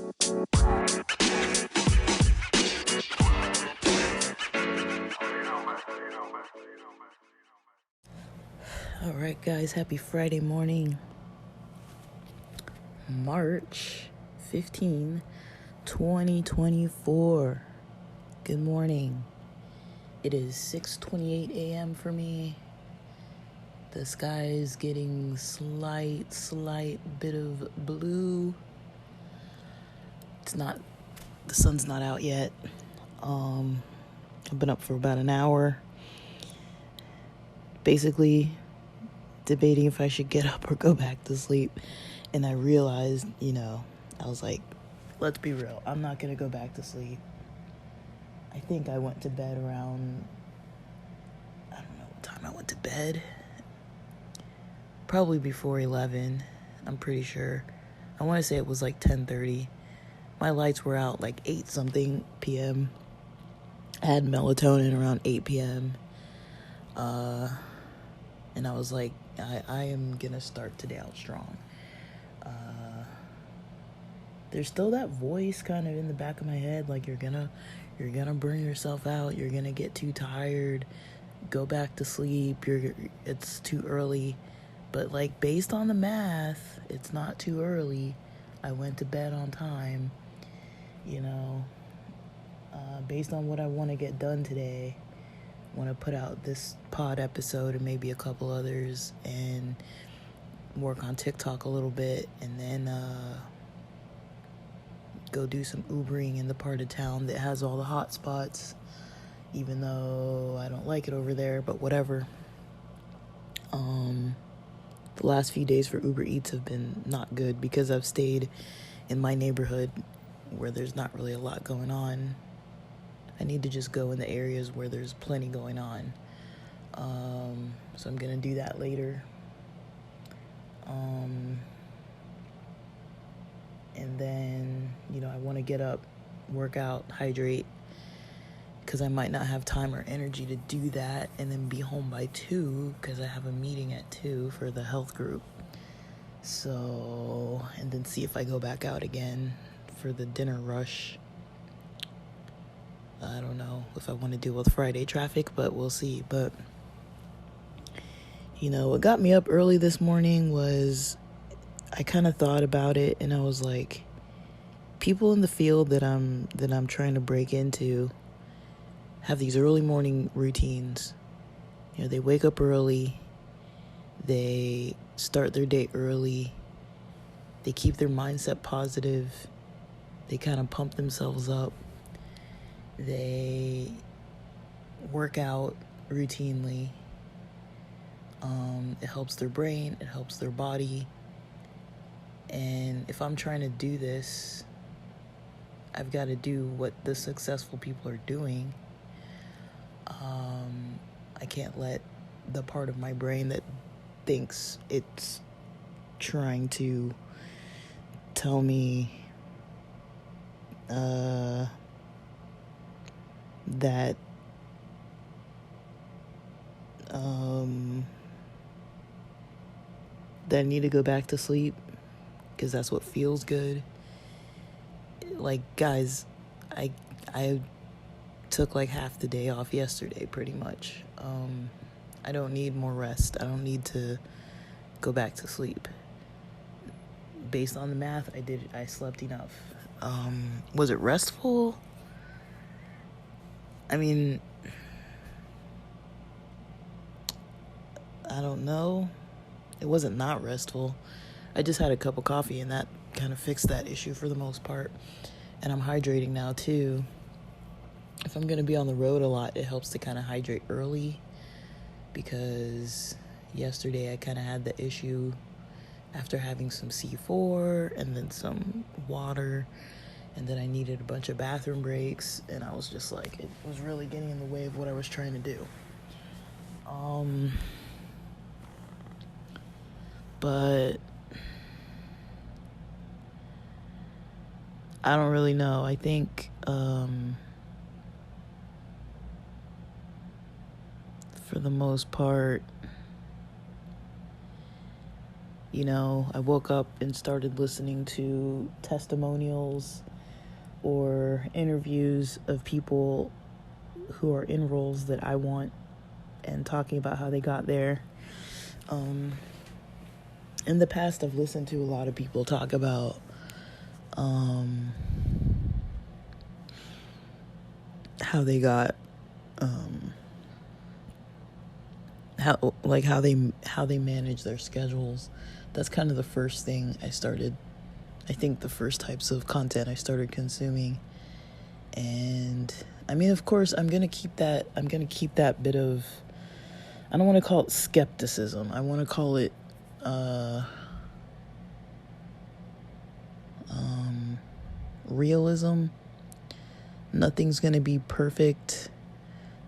All right, guys, happy Friday morning, March 15, 2024. Good morning. It is 6:28 a.m. for me. The sky is getting slight bit of blue. The sun's not out yet. I've been up for about an hour, basically debating if I should get up or go back to sleep. And I realized, I was like, let's be real. I'm not going to go back to sleep. I think I went to bed around, I don't know what time I went to bed. Probably before 11, I'm pretty sure. I want to say it was like 10:30. My lights were out like 8 something p.m. I had melatonin around 8 p.m. And I was like, I am going to start today out strong. There's still that voice kind of in the back of my head, like you're gonna burn yourself out, you're gonna get too tired, go back to sleep, it's too early. But like, based on the math, it's not too early. I went to bed on time, based on what I want to get done today. I want to put out this pod episode and maybe a couple others and work on TikTok a little bit, and then go do some Ubering in the part of town that has all the hot spots, even though I don't like it over there, but whatever. The last few days for Uber Eats have been not good because I've stayed in my neighborhood where there's not really a lot going on. I need to just go in the areas where there's plenty going on. So I'm gonna do that later. And then, I want to get up, work out, hydrate, because I might not have time or energy to do that, and then be home by 2 because I have a meeting at 2 for the health group. So, and then see if I go back out again for the dinner rush. I don't know if I want to deal with Friday traffic, but we'll see. But, what got me up early this morning was I kind of thought about it, and I was like, people in the field that I'm trying to break into have these early morning routines. They wake up early, they start their day early, they keep their mindset positive, they kind of pump themselves up, they work out routinely. It helps their brain, it helps their body. And if I'm trying to do this, I've got to do what the successful people are doing. I can't let the part of my brain that thinks it's trying to tell me that I need to go back to sleep because that's what feels good. Like, guys, I took like half the day off yesterday, pretty much. I don't need more rest. I don't need to go back to sleep. Based on the math, I slept enough. Was it restful? I mean, I don't know. It wasn't not restful. I just had a cup of coffee, and that kind of fixed that issue for the most part. And I'm hydrating now too. If I'm going to be on the road a lot, it helps to kind of hydrate early, because yesterday I kind of had the issue after having some C4 and then some water, and then I needed a bunch of bathroom breaks, and I was just like, it was really getting in the way of what I was trying to do. But I don't really know. I think for the most part, I woke up and started listening to testimonials or interviews of people who are in roles that I want and talking about how they got there. In the past, I've listened to a lot of people talk about how they got how they manage their schedules. That's kind of the first thing I think the first types of content I started consuming. And I mean, of course, I'm going to keep that bit of, I don't want to call it skepticism. I want to call it realism. Nothing's going to be perfect.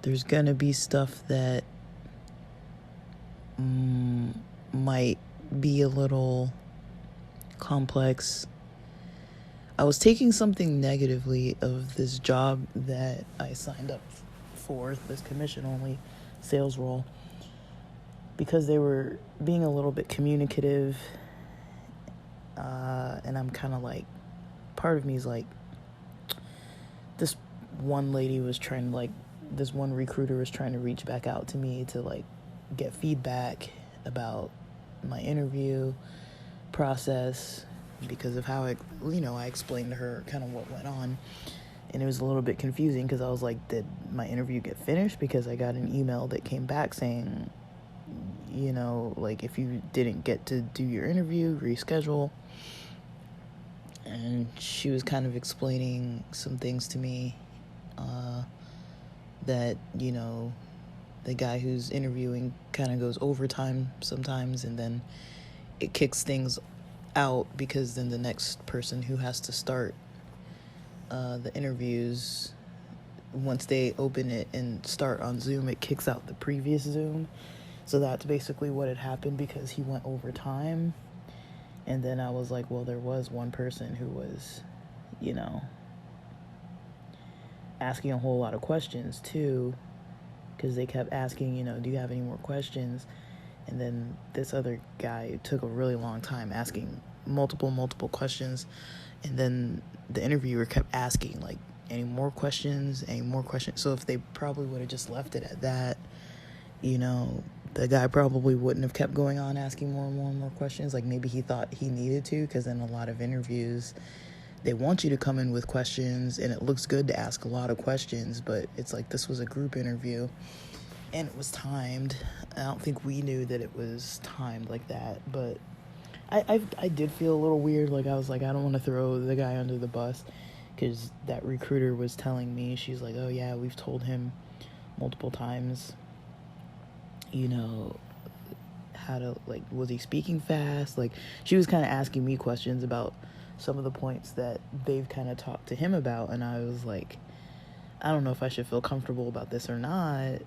There's going to be stuff that might be a little complex. I was taking something negatively of this job that I signed up for, this commission-only sales role, because they were being a little bit communicative, and I'm kind of like, part of me is like, this one recruiter was trying to reach back out to me to like get feedback about my interview process, because of how I explained to her kind of what went on. And it was a little bit confusing because I was like, did my interview get finished? Because I got an email that came back saying, like, if you didn't get to do your interview, reschedule. And she was kind of explaining some things to me that, the guy who's interviewing kind of goes overtime sometimes, and then it kicks things out because then the next person who has to start the interviews, once they open it and start on Zoom, it kicks out the previous Zoom. So that's basically what had happened, because he went overtime. And then I was like, well, there was one person who was, asking a whole lot of questions too, because they kept asking, do you have any more questions? And then this other guy took a really long time asking multiple questions. And then the interviewer kept asking, like, any more questions? So if they probably would have just left it at that, the guy probably wouldn't have kept going on asking more and more questions. Like, maybe he thought he needed to, because in a lot of interviews, they want you to come in with questions, and it looks good to ask a lot of questions, but it's like, this was a group interview, and it was timed. I don't think we knew that it was timed like that, but I did feel a little weird. Like, I was like, I don't want to throw the guy under the bus, because that recruiter was telling me, she's like, oh yeah, we've told him multiple times, how to, like, was he speaking fast? Like, she was kind of asking me questions about some of the points that they've kind of talked to him about, and I was like, I don't know if I should feel comfortable about this or not,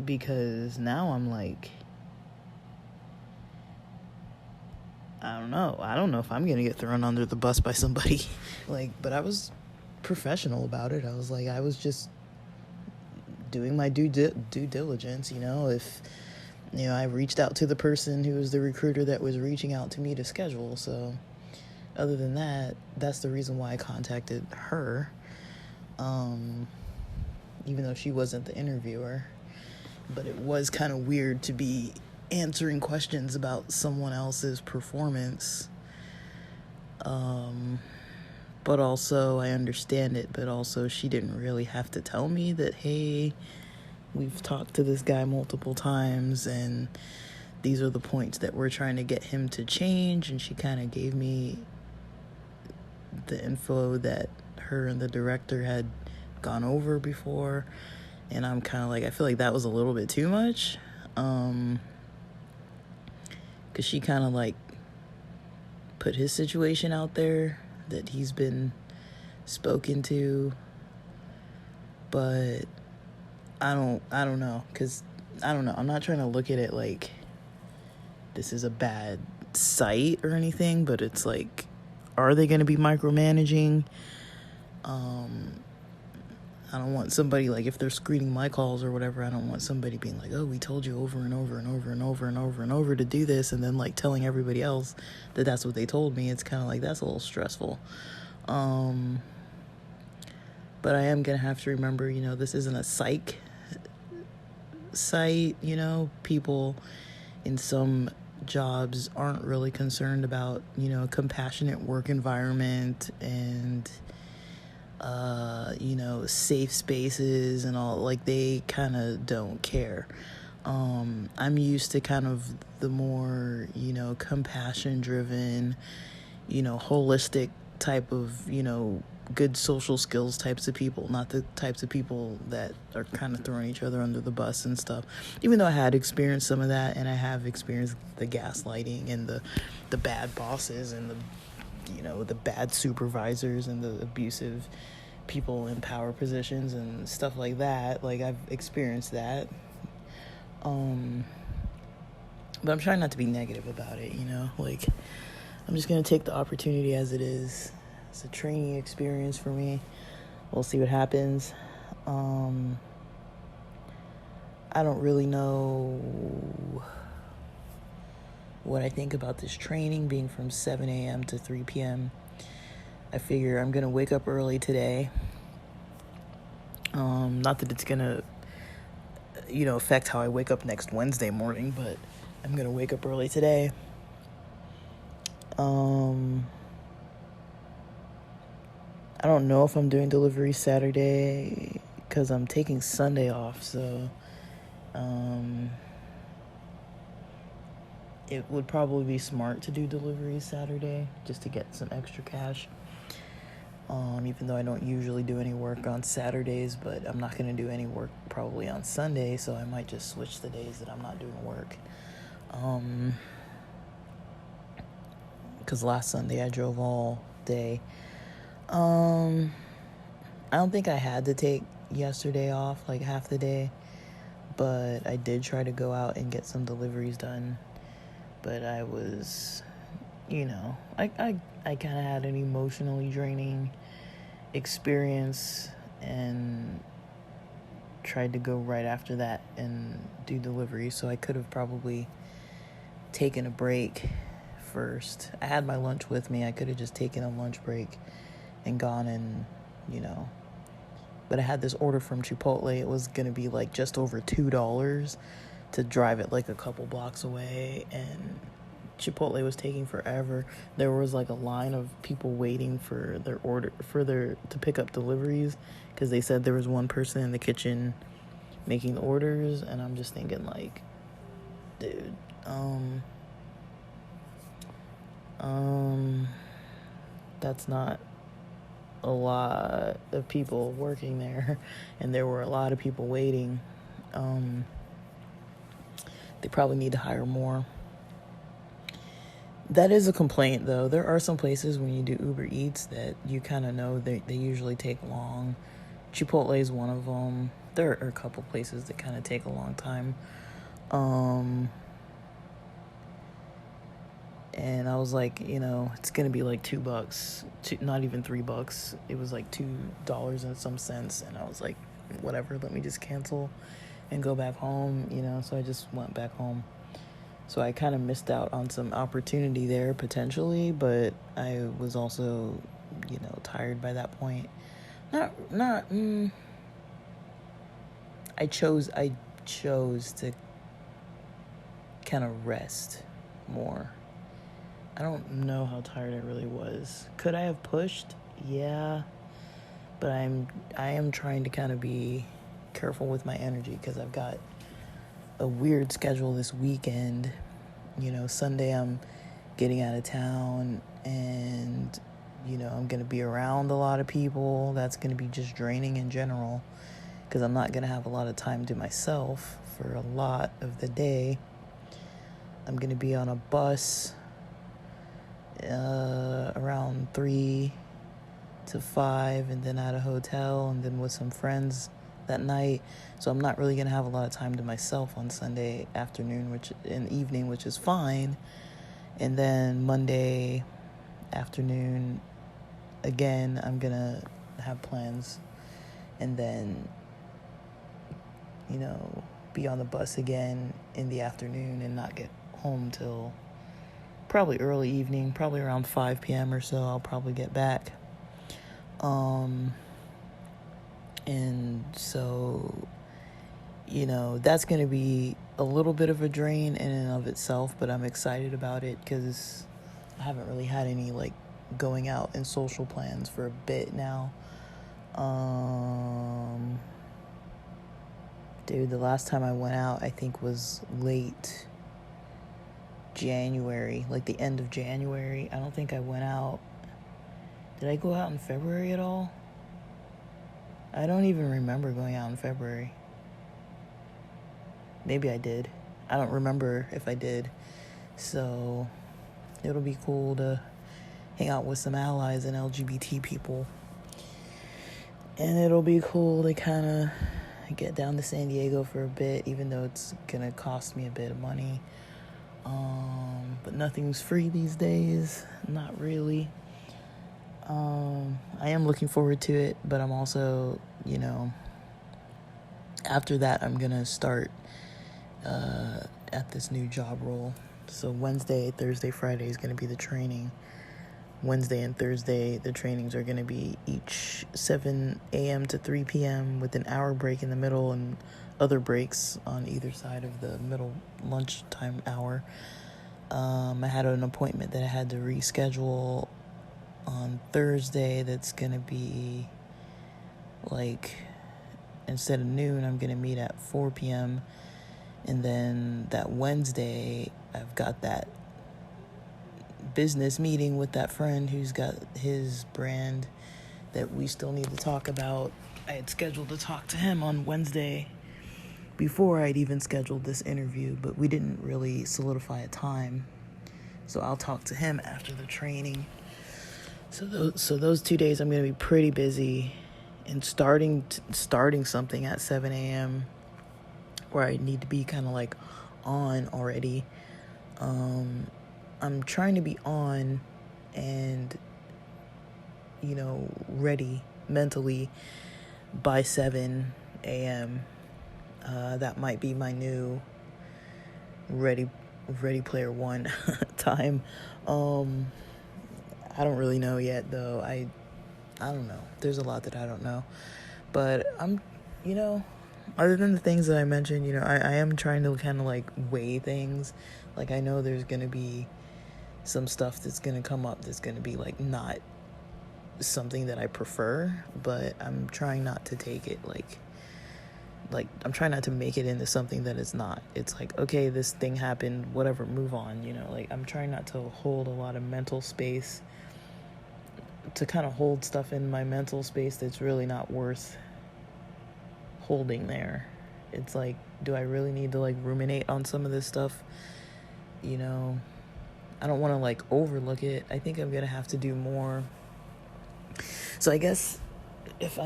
because now I'm like, I don't know if I'm gonna get thrown under the bus by somebody. Like, but I was professional about it. I was like, I was just doing my due diligence. If I reached out to the person who was the recruiter that was reaching out to me to schedule. So other than that, that's the reason why I contacted her, even though she wasn't the interviewer. But it was kind of weird to be answering questions about someone else's performance. But also, I understand it, but also she didn't really have to tell me that, hey, we've talked to this guy multiple times, and these are the points that we're trying to get him to change. And she kind of gave me the info that her and the director had gone over before. And I'm kind of like, I feel like that was a little bit too much. Because she kind of like put his situation out there, that he's been spoken to. But I don't know, because I don't know, I'm not trying to look at it like this is a bad site or anything, but it's like, are they going to be micromanaging? I don't want somebody, like, if they're screening my calls or whatever, I don't want somebody being like, oh, we told you over and over and over and over and over and over to do this, and then, like, telling everybody else that that's what they told me. It's kind of like, that's a little stressful. But I am going to have to remember, this isn't a psych site. People in some jobs aren't really concerned about, compassionate work environment and safe spaces and all. Like, they kind of don't care. I'm used to kind of the more, compassion driven, holistic type of, good social skills types of people, not the types of people that are kind of throwing each other under the bus and stuff. Even though I had experienced some of that, and I have experienced the gaslighting and the bad bosses and the bad supervisors and the abusive people in power positions and stuff like that. Like, I've experienced that. But I'm trying not to be negative about it, like, I'm just going to take the opportunity as it is. It's a training experience for me. We'll see what happens. I don't really know what I think about this training being from 7 a.m. to 3 p.m. I figure I'm going to wake up early today. Not that it's going to, affect how I wake up next Wednesday morning, but I'm going to wake up early today. I don't know if I'm doing delivery Saturday because I'm taking Sunday off, so it would probably be smart to do delivery Saturday just to get some extra cash. Even though I don't usually do any work on Saturdays, but I'm not going to do any work probably on Sunday, so I might just switch the days that I'm not doing work. Because last Sunday I drove all day. I don't think I had to take yesterday off, like half the day, but I did try to go out and get some deliveries done. But I was, I kind of had an emotionally draining experience and tried to go right after that and do delivery. So I could have probably taken a break first. I had my lunch with me. I could have just taken a lunch break and gone and, but I had this order from Chipotle. It was going to be like just over $2 to drive it like a couple blocks away, and Chipotle was taking forever. There was like a line of people waiting for their order, to pick up deliveries, because they said there was one person in the kitchen making the orders, and I'm just thinking like, dude, that's not a lot of people working there, and there were a lot of people waiting. They probably need to hire more. That is a complaint, though. There are some places when you do Uber Eats that you kind of know they usually take long. Chipotle is one of them. There are a couple places that kind of take a long time. And I was like, it's going to be like $2, not even $3. It was like $2 and some cents. And I was like, whatever, let me just cancel and go back home, So I just went back home. So I kind of missed out on some opportunity there potentially, but I was also, tired by that point. I chose to kind of rest more. I don't know how tired I really was. Could I have pushed? Yeah. But I am trying to kind of be careful with my energy, because I've got a weird schedule this weekend. Sunday I'm getting out of town, and, I'm going to be around a lot of people. That's going to be just draining in general, because I'm not going to have a lot of time to myself for a lot of the day. I'm going to be on a bus around 3 to 5, and then at a hotel, and then with some friends that night. So I'm not really going to have a lot of time to myself on Sunday afternoon, evening, which is fine. And then Monday afternoon, again, I'm going to have plans, and then, be on the bus again in the afternoon and not get home till probably early evening, probably around 5 p.m. or so. I'll probably get back. And so, that's going to be a little bit of a drain in and of itself, but I'm excited about it because I haven't really had any going out and social plans for a bit now. Dude, the last time I went out, I think was late January, the end of January. I don't think I went out. Did I go out in February at all? I don't even remember going out in February. Maybe I did. I don't remember if I did. So it'll be cool to hang out with some allies and LGBT people. And it'll be cool to kind of get down to San Diego for a bit, even though it's going to cost me a bit of money. But nothing's free these days. Not really. I am looking forward to it, but I'm also, after that, I'm going to start at this new job role. So Wednesday, Thursday, Friday is going to be the training. Wednesday and Thursday, the trainings are going to be each 7 a.m. to 3 p.m. with an hour break in the middle and other breaks on either side of the middle lunchtime hour. I had an appointment that I had to reschedule on Thursday that's going to be instead of noon, I'm going to meet at 4 p.m. And then that Wednesday, I've got that business meeting with that friend who's got his brand that we still need to talk about. I had scheduled to talk to him on Wednesday before I'd even scheduled this interview, but we didn't really solidify a time. So I'll talk to him after the training. So those 2 days I'm going to be pretty busy and starting something at 7 a.m. where I need to be kind of on already. I'm trying to be on and, ready mentally by 7 a.m. That might be my new Ready Player One time. I don't really know yet, though. I don't know. There's a lot that I don't know. But I'm, other than the things that I mentioned, I am trying to kind of weigh things. I know there's going to be some stuff that's going to come up that's going to be not something that I prefer, but I'm trying not to take it I'm trying not to make it into something that it's not. It's okay, this thing happened, whatever, move on, I'm trying not to hold a lot of mental space, to kind of hold stuff in my mental space that's really not worth holding there. It's do I really need to ruminate on some of this stuff? I don't want to overlook it. I think I'm gonna have to do more. So I guess if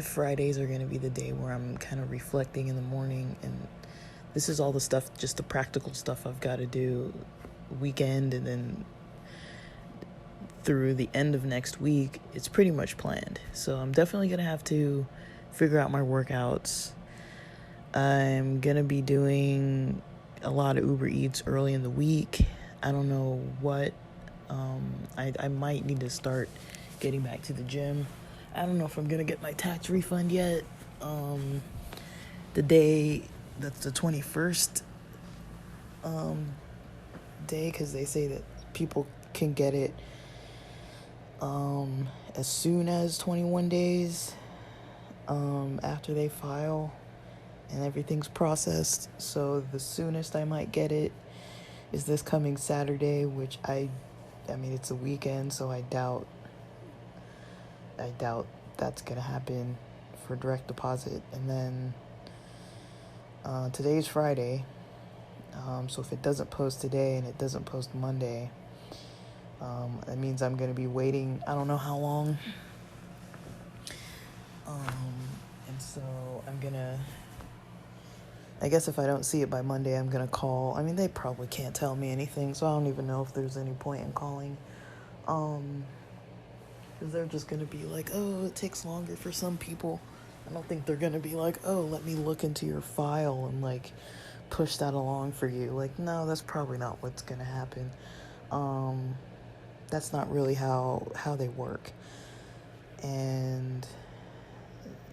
Fridays are gonna be the day where I'm kind of reflecting in the morning, and this is all the stuff, just the practical stuff I've got to do weekend, and then through the end of next week, it's pretty much planned. So I'm definitely gonna have to figure out my workouts. I'm gonna be doing a lot of Uber Eats early in the week. I don't know what. I might need to start getting back to the gym. I don't know if I'm gonna get my tax refund yet. The day that's the 21st day, because they say that people can get it as soon as 21 days after they file and everything's processed. So the soonest I might get it is this coming Saturday, which I mean, it's a weekend, so I doubt that's gonna happen for direct deposit. And then today's Friday, so if it doesn't post today and it doesn't post Monday, that means I'm gonna be waiting I don't know how long. And so I guess if I don't see it by Monday, I'm gonna call. I mean, they probably can't tell me anything, so I don't even know if there's any point in calling. Because they're just going to be like, oh, it takes longer for some people. I don't think they're going to be like, oh, let me look into your file and like push that along for you. Like, no, that's probably not what's going to happen. That's not really how they work. And,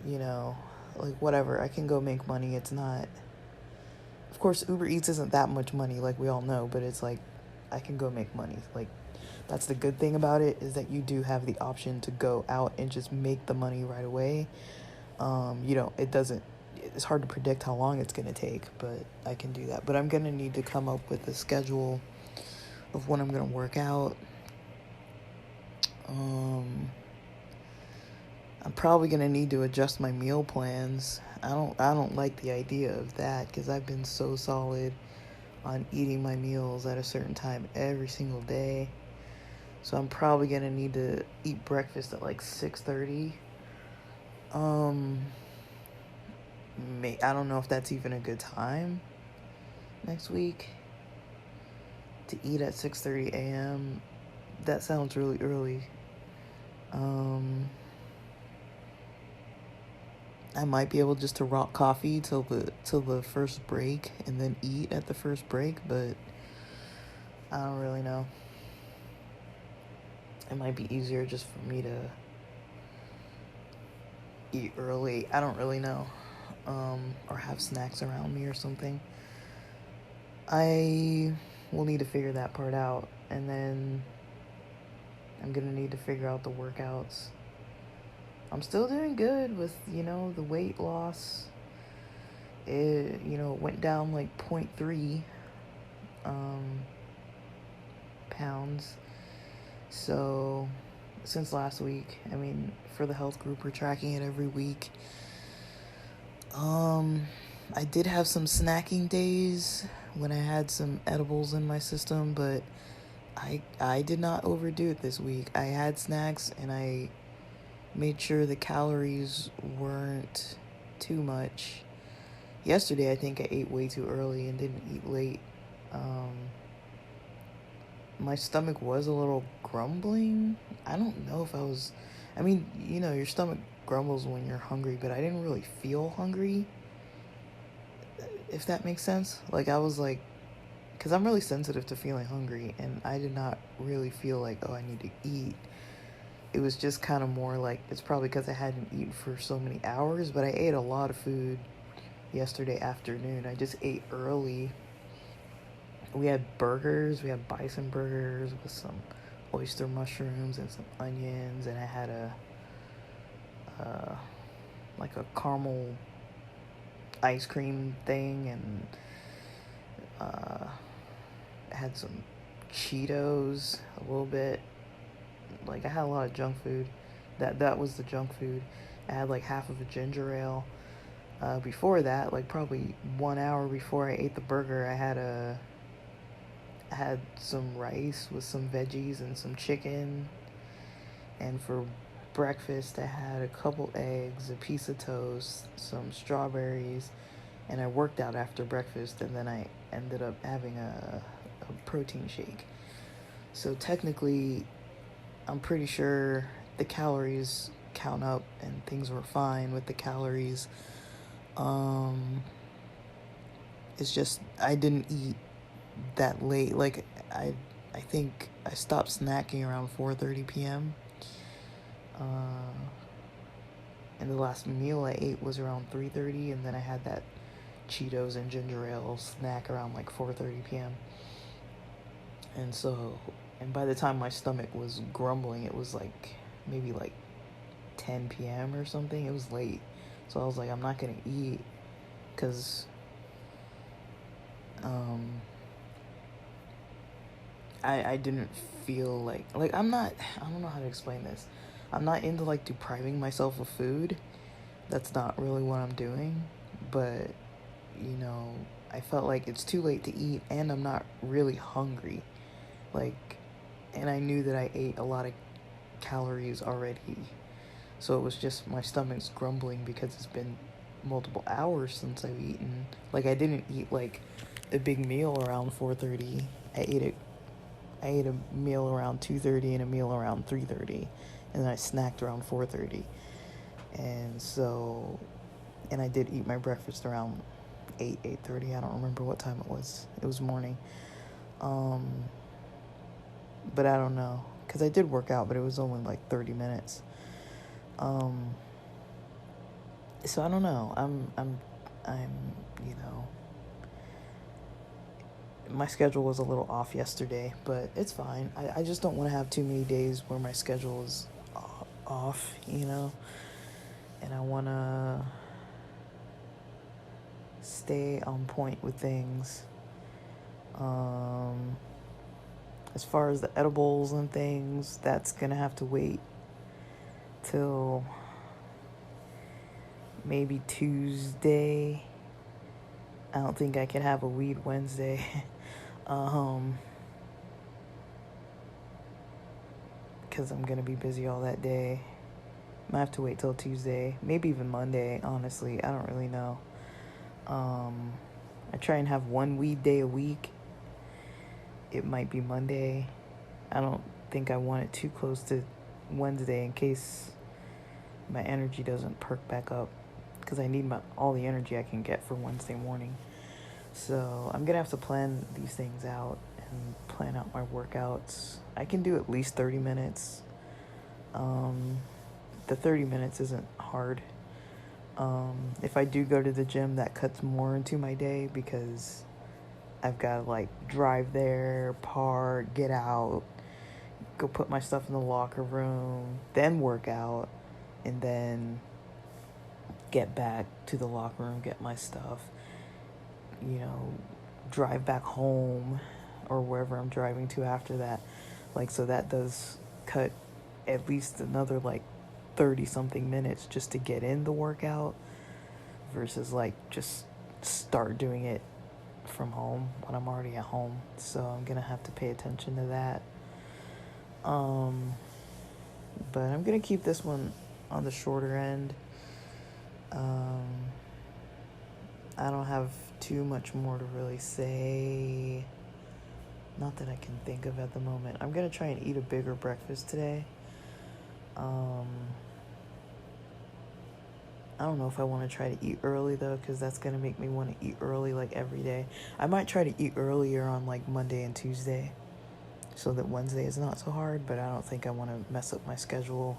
you know, like whatever, I can go make money. It's not, of course, Uber Eats isn't that much money, like we all know, but it's like, I can go make money. Like, that's the good thing about it, is that you do have the option to go out and just make the money right away. It's hard to predict how long it's going to take, but I can do that. But I'm going to need to come up with a schedule of when I'm going to work out. I'm probably going to need to adjust my meal plans. I don't like the idea of that, because I've been so solid on eating my meals at a certain time every single day. So I'm probably going to need to eat breakfast at like 6:30. I don't know if that's even a good time next week to eat at 6:30 a.m. That sounds really early. I might be able just to rock coffee till the first break and then eat at the first break, but I don't really know. It might be easier just for me to eat early. I don't really know. Or have snacks around me or something. I will need to figure that part out, and then I'm gonna need to figure out the workouts. I'm still doing good with, the weight loss. It, went down like 0.3 pounds. So, since last week, for the health group, we're tracking it every week. I did have some snacking days when I had some edibles in my system, but I did not overdo it this week. I had snacks and I made sure the calories weren't too much. Yesterday, I think I ate way too early and didn't eat late. My stomach was a little grumbling. I don't know if I was... your stomach grumbles when you're hungry, but I didn't really feel hungry, if that makes sense. Like, I was like... Because I'm really sensitive to feeling hungry, and I did not really feel like, oh, I need to eat. It was just kind of more like, it's probably because I hadn't eaten for so many hours, but I ate a lot of food yesterday afternoon. I just ate early. We had burgers. We had bison burgers with some oyster mushrooms and some onions, and I had a caramel ice cream thing, and had some Cheetos a little bit. Like, I had a lot of junk food. That was the junk food. I had like half of a ginger ale. Before that, like probably 1 hour before I ate the burger, I had some rice with some veggies and some chicken. And for breakfast, I had a couple eggs, a piece of toast, some strawberries, and I worked out after breakfast, and then I ended up having a protein shake. So technically, I'm pretty sure the calories count up and things were fine with the calories. It's just I didn't eat that late. Like, I think I stopped snacking around 4:30 p.m. And the last meal I ate was around 3:30, and then I had that Cheetos and ginger ale snack around like 4:30 p.m. And by the time my stomach was grumbling, it was like maybe like 10 p.m. or something. It was late. So I was like, I'm not going to eat, because I didn't feel like I don't know how to explain this. I'm not into like depriving myself of food. That's not really what I'm doing. But, I felt like it's too late to eat, and I'm not really hungry. And I knew that I ate a lot of calories already. So it was just my stomach's grumbling because it's been multiple hours since I've eaten. Like, I didn't eat like a big meal around 4:30. I ate a meal around 2:30 and a meal around 3:30. and I snacked around 4:30. And so, and I did eat my breakfast around 8:30. I don't remember what time it was. It was morning. But I don't know, because I did work out, but it was only like 30 minutes. So I don't know. I'm, my schedule was a little off yesterday, but it's fine. I just don't want to have too many days where my schedule is off, and I want to stay on point with things. As far as the edibles and things, that's going to have to wait till maybe Tuesday. I don't think I can have a weed Wednesday. Because I'm going to be busy all that day. Might have to wait till Tuesday, maybe even Monday, honestly. I don't really know. I try and have one weed day a week. It might be Monday. I don't think I want it too close to Wednesday in case my energy doesn't perk back up, because I need all the energy I can get for Wednesday morning. So I'm going to have to plan these things out and plan out my workouts. I can do at least 30 minutes. The 30 minutes isn't hard. If I do go to the gym, that cuts more into my day, because I've got to like drive there, park, get out, go put my stuff in the locker room, then work out, and then get back to the locker room, get my stuff, drive back home or wherever I'm driving to after that. Like, so that does cut at least another like 30 something minutes just to get in the workout versus like just start doing it from home when I'm already at home. So I'm gonna have to pay attention to that. But I'm gonna keep this one on the shorter end. I don't have too much more to really say. Not that I can think of at the moment. I'm gonna try and eat a bigger breakfast today. I don't know if I want to try to eat early though, because that's gonna make me want to eat early like every day. I might try to eat earlier on like Monday and Tuesday, so that Wednesday is not so hard. But I don't think I want to mess up my schedule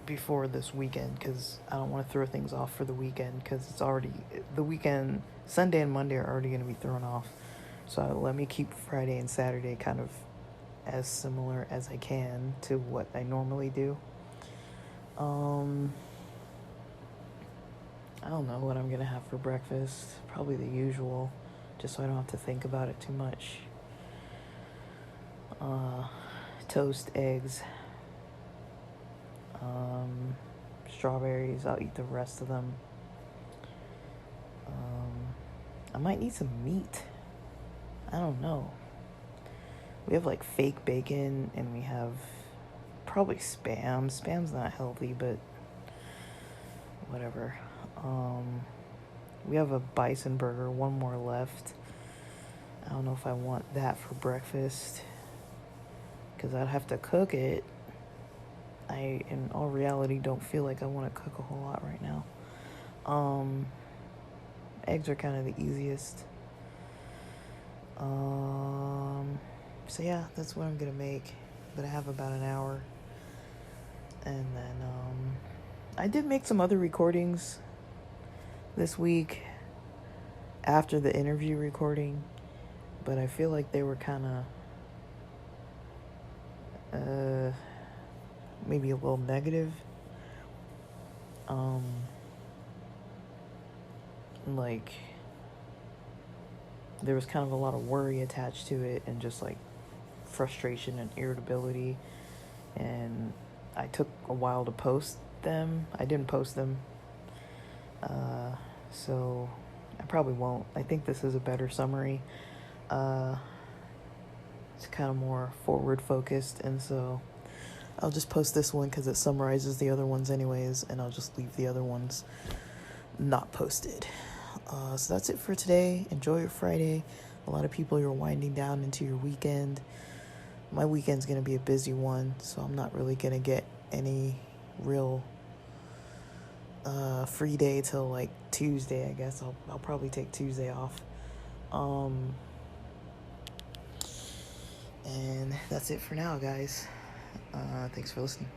before this weekend, because I don't want to throw things off for the weekend, because it's already the weekend. Sunday and Monday are already going to be thrown off, so let me keep Friday and Saturday kind of as similar as I can to what I normally do. I don't know what I'm gonna have for breakfast. Probably the usual, just so I don't have to think about it too much. Toast, eggs, strawberries. I'll eat the rest of them. I might need some meat. I don't know. We have like fake bacon, and we have probably Spam. Spam's not healthy, but whatever. We have a bison burger, one more left. I don't know if I want that for breakfast, because I'd have to cook it. I, in all reality, don't feel like I want to cook a whole lot right now. Eggs are kind of the easiest. So yeah, that's what I'm gonna make. But I have about an hour. And then I did make some other recordings this week after the interview recording, but I feel like they were kind of maybe a little negative. Like there was kind of a lot of worry attached to it, and just like frustration and irritability, and I took a while to post them. I didn't post them, so I probably won't. I think this is a better summary. It's kind of more forward focused, and so I'll just post this one because it summarizes the other ones anyways, and I'll just leave the other ones not posted. So that's it for today. Enjoy your Friday. A lot of people, you're winding down into your weekend. my weekend's gonna be a busy one, so I'm not really gonna get any real free day till like Tuesday. I guess I'll probably take Tuesday off. And that's it for now, guys. Thanks for listening.